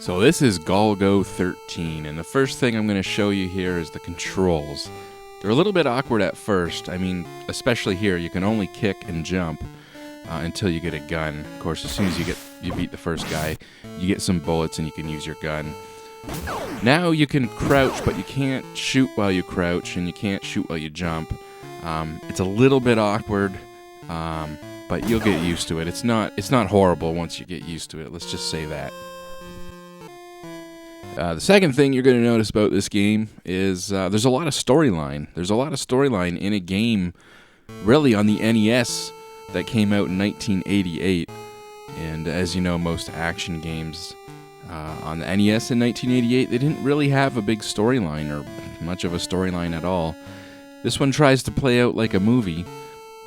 So this is Golgo 13, and the first thing I'm going to show you here is the controls. They're a little bit awkward at first. I mean, especially here, you can only kick and jump until you get a gun. Of course, as soon as you beat the first guy, you get some bullets and you can use your gun. Now you can crouch, but you can't shoot while you crouch, and you can't shoot while you jump. It's a little bit awkward, but you'll get used to it. It's not horrible once you get used to it. Let's just say that. The second thing you're going to notice about this game is there's a lot of storyline. There's a lot of storyline in a game, really, on the NES that came out in 1988. And as you know, most action games on the NES in 1988, they didn't really have a big storyline or much of a storyline at all. This one tries to play out like a movie.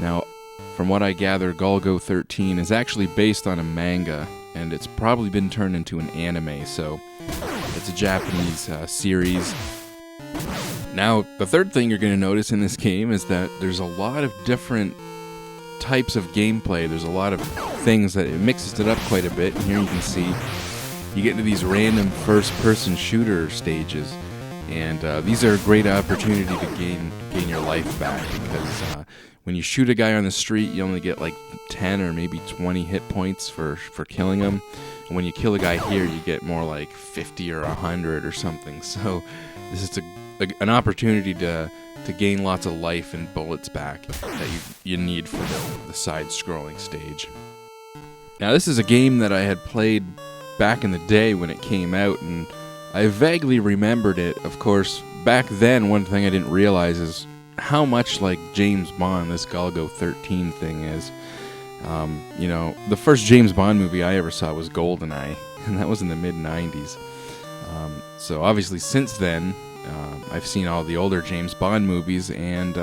Now, from what I gather, Golgo 13 is actually based on a manga, and it's probably been turned into an anime, so it's a Japanese series. Now, the third thing you're going to notice in this game is that there's a lot of different types of gameplay. There's a lot of things that it mixes it up quite a bit, and here you can see you get into these random first-person shooter stages, and these are a great opportunity to gain your life back, because when you shoot a guy on the street, you only get like 10 or maybe 20 hit points for killing him. And when you kill a guy here, you get more like 50 or 100 or something. So this is an opportunity to gain lots of life and bullets back that you need for the side-scrolling stage. Now, this is a game that I had played back in the day when it came out, and I vaguely remembered it. Of course, back then, one thing I didn't realize is how much like James Bond this Golgo 13 thing is. The first James Bond movie I ever saw was GoldenEye, and that was in the mid-90s. So obviously since then, I've seen all the older James Bond movies, and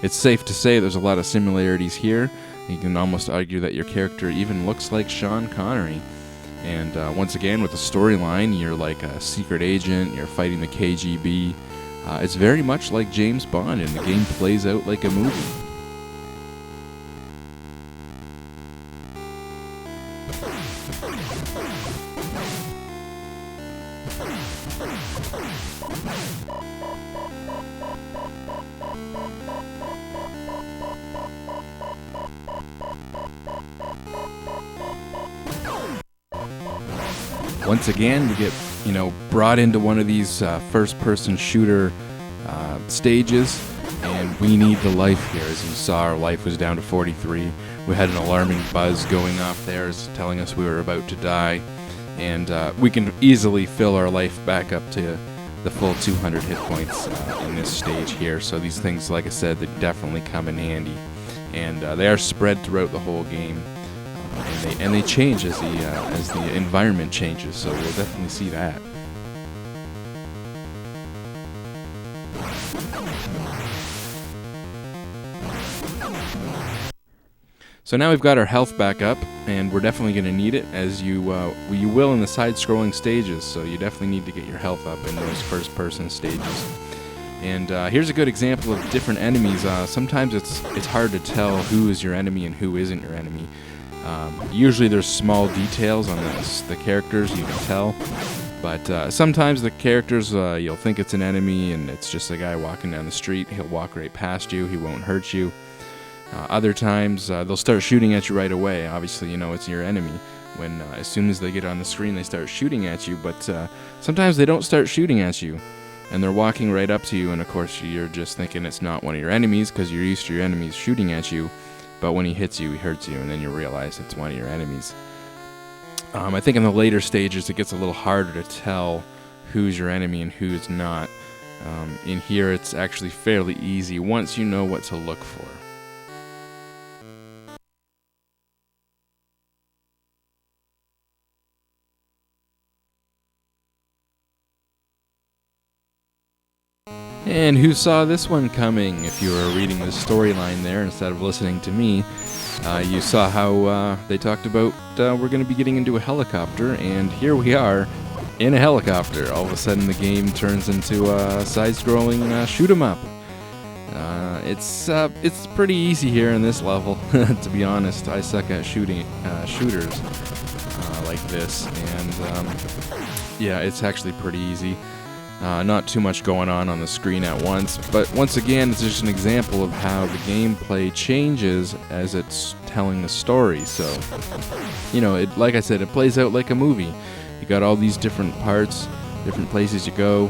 it's safe to say there's a lot of similarities here. You can almost argue that your character even looks like Sean Connery. And once again, with the storyline, you're like a secret agent, you're fighting the KGB. It's very much like James Bond, and the game plays out like a movie. Once again, you get, brought into one of these first-person shooter stages, and we need the life here. As you saw, our life was down to 43. We had an alarming buzz going off there, telling us we were about to die, and we can easily fill our life back up to the full 200 hit points in this stage here. So these things, like I said, they definitely come in handy, and they are spread throughout the whole game. And they change as the environment changes, so we'll definitely see that. So now we've got our health back up, and we're definitely going to need it, as you will in the side-scrolling stages. So you definitely need to get your health up in those first-person stages. And here's a good example of different enemies. Sometimes it's hard to tell who is your enemy and who isn't your enemy. Usually there's small details on the characters, you can tell, but sometimes the characters, you'll think it's an enemy and it's just a guy walking down the street. He'll walk right past you, he won't hurt you. Other times they'll start shooting at you right away. Obviously, it's your enemy when as soon as they get on the screen they start shooting at you, but sometimes they don't start shooting at you and they're walking right up to you, and of course you're just thinking it's not one of your enemies because you're used to your enemies shooting at you. But when he hits you, he hurts you, and then you realize it's one of your enemies. I think in the later stages, it gets a little harder to tell who's your enemy and who's not. In here, it's actually fairly easy once you know what to look for. And who saw this one coming? If you were reading the storyline there instead of listening to me, you saw how they talked about we're going to be getting into a helicopter, and here we are in a helicopter. All of a sudden the game turns into a side-scrolling shoot-'em-up. It's pretty easy here in this level, to be honest. I suck at shooting shooters. like this, and yeah, it's actually pretty easy. Not too much going on the screen at once, but once again, it's just an example of how the gameplay changes as it's telling the story. So, you know, like I said, it plays out like a movie. You got all these different parts, different places you go,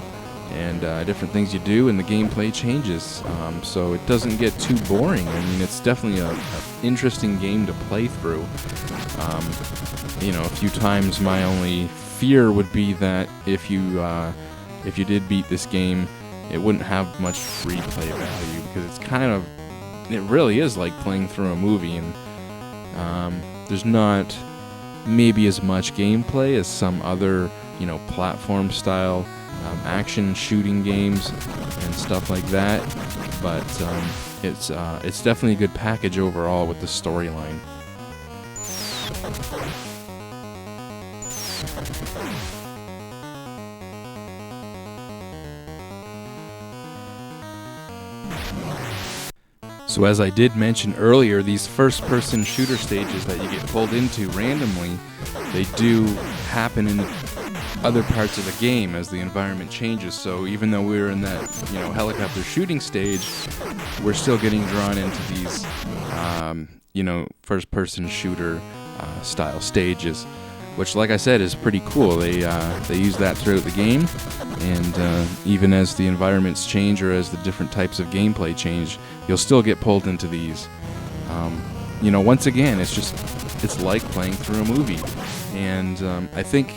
and different things you do, and the gameplay changes. So it doesn't get too boring. I mean, it's definitely a interesting game to play through. You know, a few times my only fear would be that if you did beat this game, it wouldn't have much free play value, because it really is like playing through a movie, and there's not maybe as much gameplay as some other, you know, platform style action shooting games and stuff like that, but it's definitely a good package overall with the storyline. So as I did mention earlier, these first-person shooter stages that you get pulled into randomly, they do happen in other parts of the game as the environment changes. So even though we're in that, you know, helicopter shooting stage, we're still getting drawn into these, you know, first-person shooter style stages, which, like I said, is pretty cool. They use that throughout the game, and even as the environments change or as the different types of gameplay change, you'll still get pulled into these. You know, once again, it's like playing through a movie, and I think,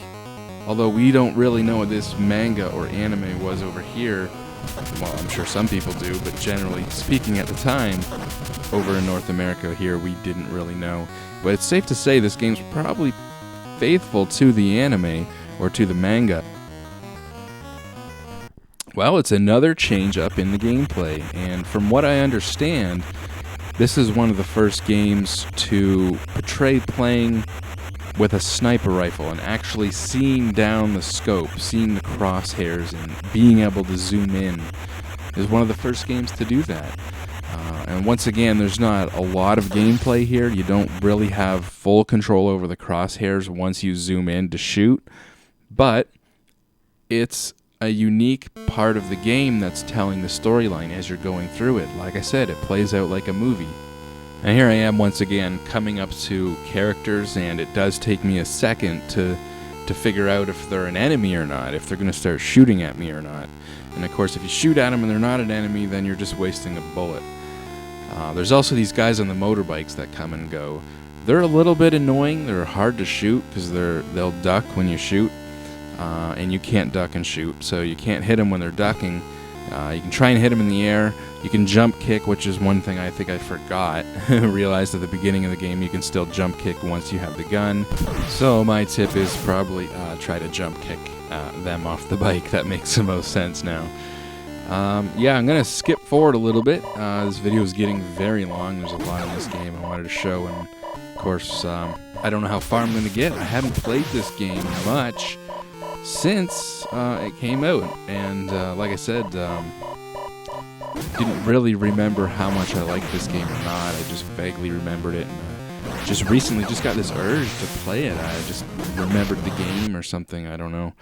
although we don't really know what this manga or anime was over here, well, I'm sure some people do, but generally speaking at the time, over in North America here, we didn't really know. But it's safe to say this game's probably faithful to the anime or to the manga. Well, it's another change up in the gameplay, and from what I understand, this is one of the first games to portray playing with a sniper rifle and actually seeing down the scope, seeing the crosshairs, and being able to zoom in. Is one of the first games to do that. And once again, there's not a lot of gameplay here. You don't really have full control over the crosshairs once you zoom in to shoot, but it's a unique part of the game that's telling the storyline as you're going through it. Like I said, it plays out like a movie. And here I am once again coming up to characters, and it does take me a second to figure out if they're an enemy or not, if they're going to start shooting at me or not. And of course, if you shoot at them and they're not an enemy, then you're just wasting a bullet. There's also these guys on the motorbikes that come and go. They're a little bit annoying. They're hard to shoot because they'll duck when you shoot, and you can't duck and shoot, so you can't hit them when they're ducking. You can try and hit them in the air. You can jump kick, which is one thing I think I forgot. Realized at the beginning of the game you can still jump kick once you have the gun. So my tip is probably try to jump kick them off the bike. That makes the most sense now. Yeah, I'm going to skip forward a little bit. This video is getting very long. There's a lot in this game I wanted to show, and of course, I don't know how far I'm going to get. I haven't played this game much since it came out, and like I said, didn't really remember how much I liked this game or not. I just vaguely remembered it, and just recently just got this urge to play it. I just remembered the game or something, I don't know,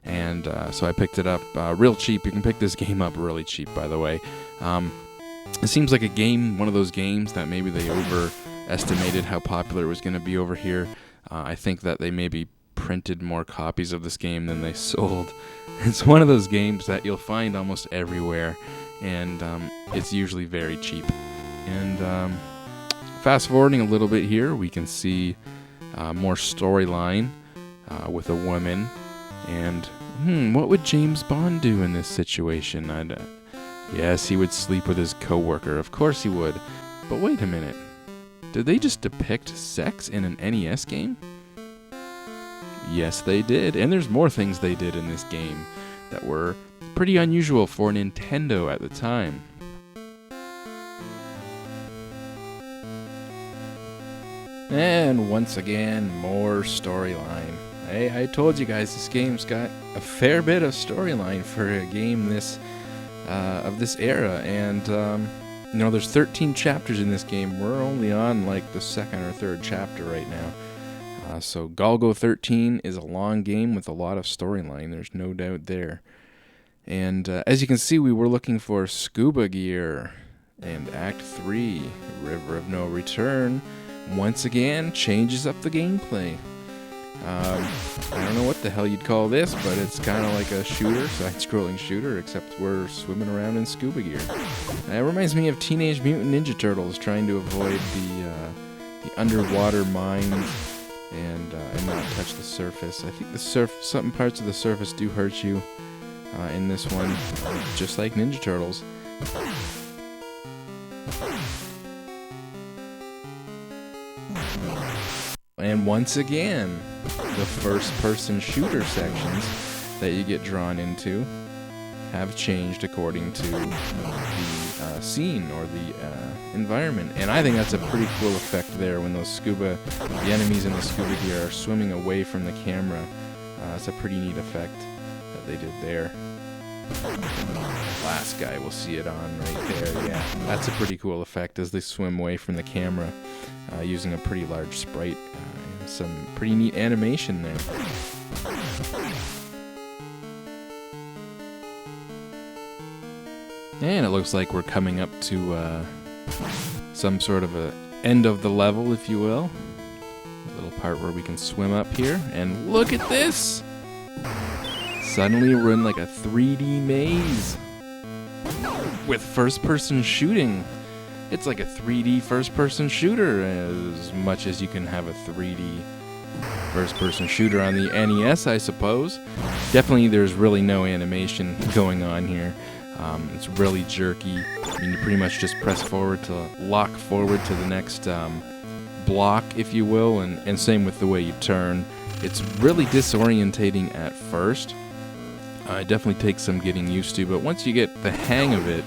and so I picked it up real cheap. You can pick this game up really cheap, by the way. It seems like a game, one of those games that maybe they overestimated how popular it was going to be over here. I think that they maybe printed more copies of this game than they sold. It's one of those games that you'll find almost everywhere, and it's usually very cheap. And fast forwarding a little bit here, we can see more storyline with a woman, and what would James Bond do in this situation? Yes, he would sleep with his coworker. Of course he would. But wait a minute. Did they just depict sex in an NES game? Yes, they did. And there's more things they did in this game that were pretty unusual for Nintendo at the time. And once again, more storyline. I told you guys this game's got a fair bit of storyline for a game this of this era, and you know, there's 13 chapters in this game. We're only on like the second or third chapter right now. So Golgo 13 is a long game with a lot of storyline. There's no doubt there. And as you can see, we were looking for scuba gear. And Act 3, River of No Return, once again changes up the gameplay. I don't know what the hell you'd call this, but it's kind of like a shooter, side-scrolling shooter, except we're swimming around in scuba gear. It reminds me of Teenage Mutant Ninja Turtles trying to avoid the underwater mines and not touch the surface. I think some parts of the surface do hurt you in this one, just like Ninja Turtles. And once again, the first-person shooter sections that you get drawn into have changed according to the scene or the environment. And I think that's a pretty cool effect there when the enemies in the scuba gear are swimming away from the camera. It's a pretty neat effect that they did there. Last guy, we'll see it on right there. Yeah, that's a pretty cool effect as they swim away from the camera using a pretty large sprite. And some pretty neat animation there. And it looks like we're coming up to some sort of a end of the level, if you will. A little part where we can swim up here. And look at this! Suddenly we're in like a 3D maze with first-person shooting. It's like a 3D first-person shooter, as much as you can have a 3D first-person shooter on the NES, I suppose. Definitely there's really no animation going on here. It's really jerky. I mean, you pretty much just press forward to lock forward to the next block, if you will, and same with the way you turn. It's really disorientating at first. It definitely takes some getting used to, but once you get the hang of it,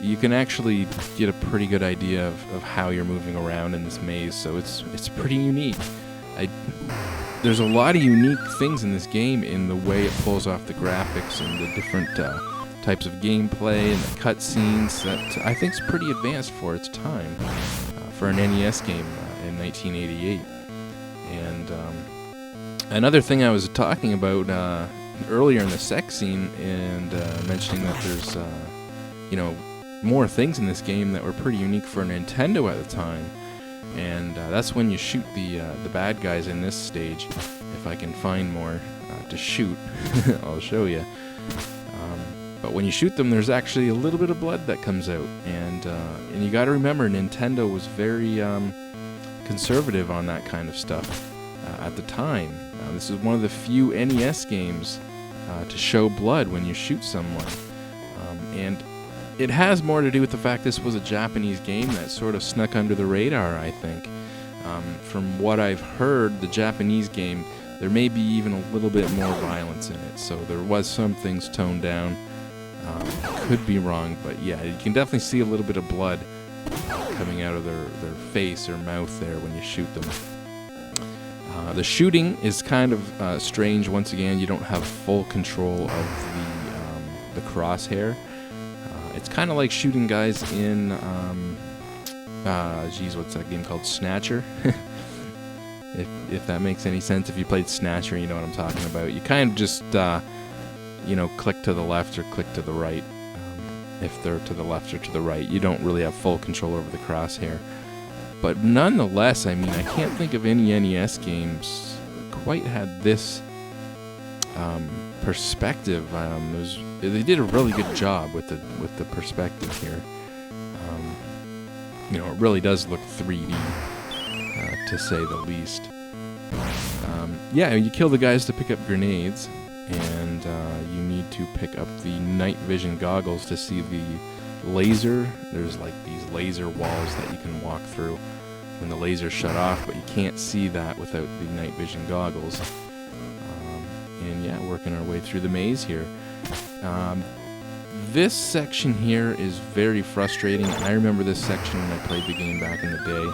you can actually get a pretty good idea of how you're moving around in this maze, so it's pretty unique. There's a lot of unique things in this game in the way it pulls off the graphics and the different types of gameplay and the cutscenes that I think is pretty advanced for its time, for an NES game in 1988. And another thing I was talking about earlier in the sex scene and mentioning that there's more things in this game that were pretty unique for Nintendo at the time, and that's when you shoot the bad guys in this stage. If I can find more to shoot, I'll show you. But when you shoot them, there's actually a little bit of blood that comes out, and you got to remember, Nintendo was very conservative on that kind of stuff at the time. This is one of the few NES games to show blood when you shoot someone, and it has more to do with the fact this was a Japanese game that sort of snuck under the radar, I think. From what I've heard, the Japanese game, there may be even a little bit more violence in it, so there was some things toned down. Could be wrong, but yeah, you can definitely see a little bit of blood coming out of their face or mouth there when you shoot them. The shooting is kind of strange. Once again, you don't have full control of the crosshair. It's kind of like shooting guys in, what's that game called? Snatcher? if that makes any sense. If you played Snatcher, you know what I'm talking about. You kind of just, click to the left or click to the right. If they're to the left or to the right, you don't really have full control over the crosshair. But nonetheless, I mean, I can't think of any NES games quite had this perspective. They did a really good job with the perspective here. It really does look 3D, to say the least. You kill the guys to pick up grenades, and you need to pick up the night vision goggles to see the laser. There's like these laser walls that you can walk through when the laser's shut off, but you can't see that without the night vision goggles. Working our way through the maze here. This section here is very frustrating. I remember this section when I played the game back in the day.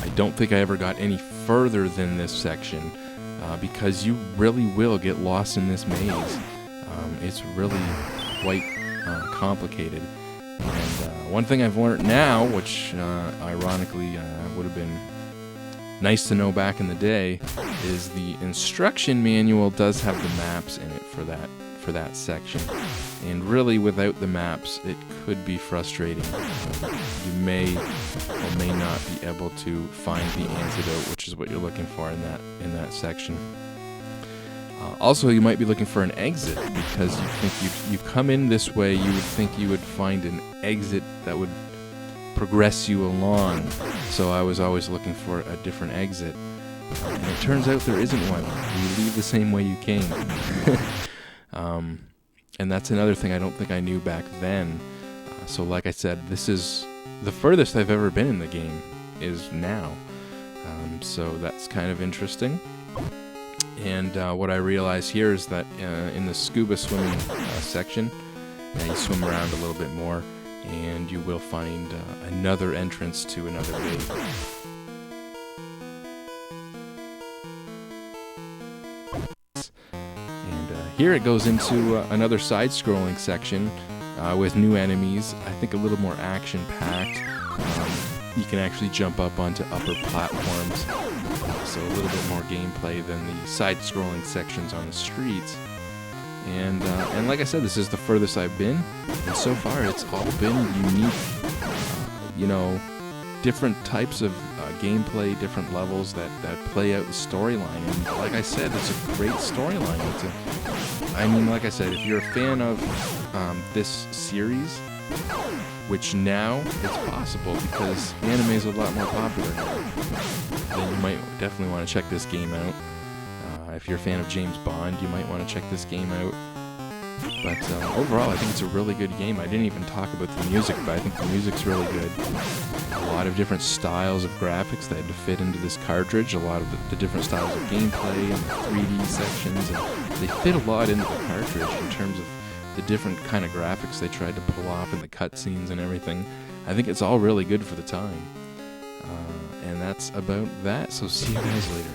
I don't think I ever got any further than this section because you really will get lost in this maze. It's really quite complicated. And one thing I've learned now, which ironically would have been nice to know back in the day is the instruction manual does have the maps in it for that section. And really, without the maps, it could be frustrating. You may or may not be able to find the antidote, which is what you're looking for in that section. Also, you might be looking for an exit, because you think you come in this way, you would think you would find an exit that would progress you along. So I was always looking for a different exit. And it turns out there isn't one. You leave the same way you came. And that's another thing I don't think I knew back then. So like I said, this is the furthest I've ever been in the game is now. So that's kind of interesting. And what I realize here is that in the scuba swimming section, you swim around a little bit more, and you will find another entrance to another gate. Here it goes into another side-scrolling section with new enemies. I think a little more action-packed. You can actually jump up onto upper platforms, so a little bit more gameplay than the side-scrolling sections on the streets. And like I said, this is the furthest I've been, and so far it's all been unique. Different types of gameplay, different levels that play out the storyline. And like I said, it's a great storyline. Like I said, if you're a fan of this series, which now it's possible because anime is a lot more popular now, then you might definitely want to check this game out. If you're a fan of James Bond, you might want to check this game out. But overall, I think it's a really good game. I didn't even talk about the music, but I think the music's really good. A lot of different styles of graphics that had to fit into this cartridge, a lot of the different styles of gameplay and the 3D sections, and they fit a lot into the cartridge in terms of the different kind of graphics they tried to pull off in the cutscenes and everything. I think it's all really good for the time. And that's about that, so see you guys later.